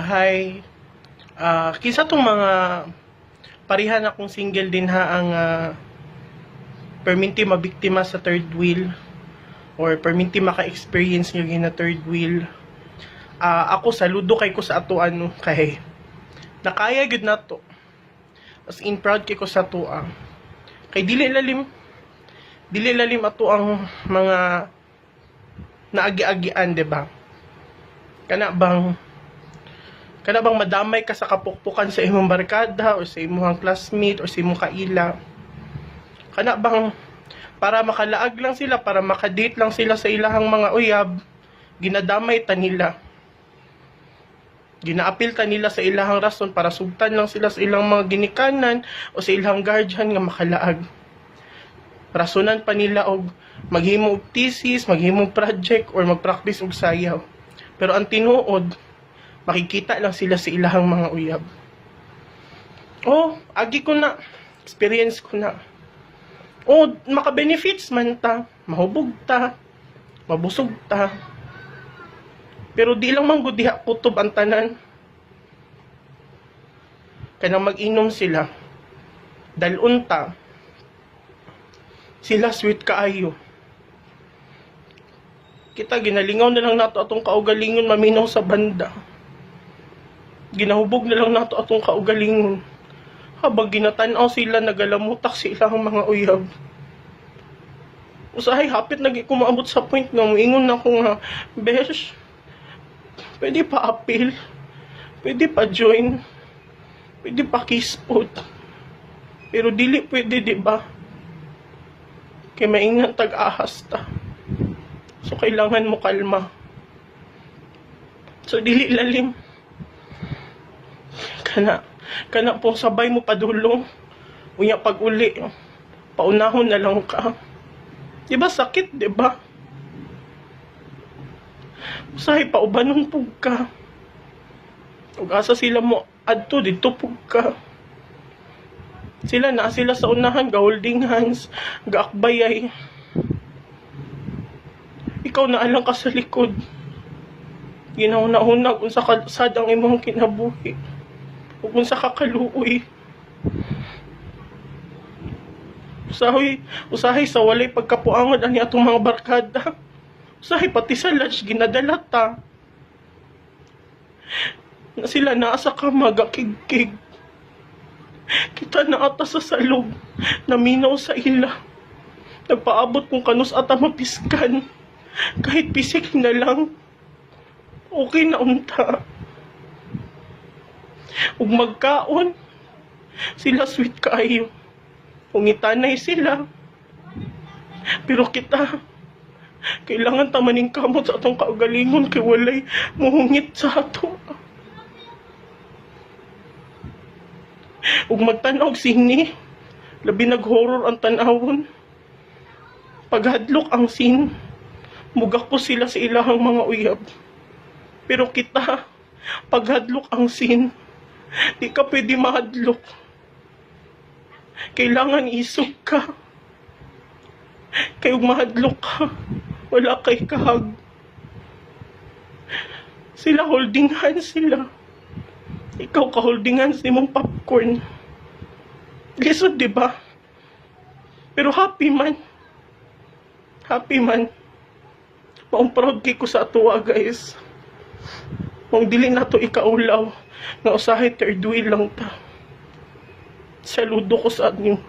Hi. Kisa tong mga parihan akong single din ha ang perminti mabiktima sa third wheel or perminti maka-experience nyo na third wheel. Ako saludo kay ko sa ato kay nakaya gyud na to. As in proud kay ko sa ato kay dili lalim ato ang mga naagi-agian, diba? Kana bang madamay ka sa kapukpukan sa imong barkada o sa imong classmate o sa imong kaila? Kana bang para makalaag lang sila, para makadate lang sila sa ilahang mga uyab, ginadamay ta nila. Ginaapil ta nila sa ilahang rason para sugtan lang sila sa ilang mga ginikanan o sa ilang guardian nga makalaag. Rasonan pa nila og maghimo og thesis, maghimo og project or magpractice og sayaw. Pero ang tinuod, makikita lang sila sa ilahang mga uyab. Agi ko na. Experience ko na. Maka-benefits man ta. Mahubog ta. Mabusog ta. Pero di lang man gud diha kutob ang tanan. Kanang mag-inom sila. Dalun ta. Sila sweet kaayo. Kita ginalingaw na lang nato atong kaugalingon maminaw sa banda. Ginahubog na lang nato atong kaugalingon. Habang ginatanaw sila, nagalamutak sila ang mga uyab. Usahay, hapit nagi ko maabot sa point nga moingon na ko nga, besh, pwede pa appeal, pwede pa join, pwede pa kispot. Pero dili pwede, diba? Kaya maingan tag-ahas ta. So, kailangan mo kalma. So, dili lalim. Kana po sabay mo padulong. Unya pag uli, paunahon na lang ka. Diba sakit, diba? Usahay pa ubanon pug ka. Ug asa sila mo adto dito pug ka. Sila sa unahan, ga-holding hands, ga-akbayay. Ikaw na alang ka sa likod. Ginauna-una kung sa kalsad ang imong kinabuhi. O kung sa kakaluoy. Usahay sa walay pagkapuangon ani atong mga barkada. Usahay pati sa lunch ginadala ta. Na sila naa sa kama gakigkig. Kita na ata sa salog. Naminaw sa ila. Nagpaabot kung kanus ata mapiskan. Kahit pisik na lang. Okay na unta. Ug magkaon, sila sweet kaayo. Ungitanay sila. Pero kita, kailangan tamaning kamot sa atong kaugalingon kay walay muhungit sa ato. Ug magtanaw og sini, labi nag-horror ang tanawon. Paghadlok ang scene, mugak po sila sa ilahang mga uyab. Pero kita, paghadlok ang scene, di ka pwede mahadlok. Kailangan isog ka. Kaya mahadlok ka, wala kay kahag. Sila holding hands sila. Ikaw ka holding hands ni mong popcorn. Lisod, diba? Pero happy man. Happy man. Maong proud kay ko sa atuwa, guys. Maong dili na to ikaulaw. Nga usahay third wheel lang ta. Saludo ko sa inyo.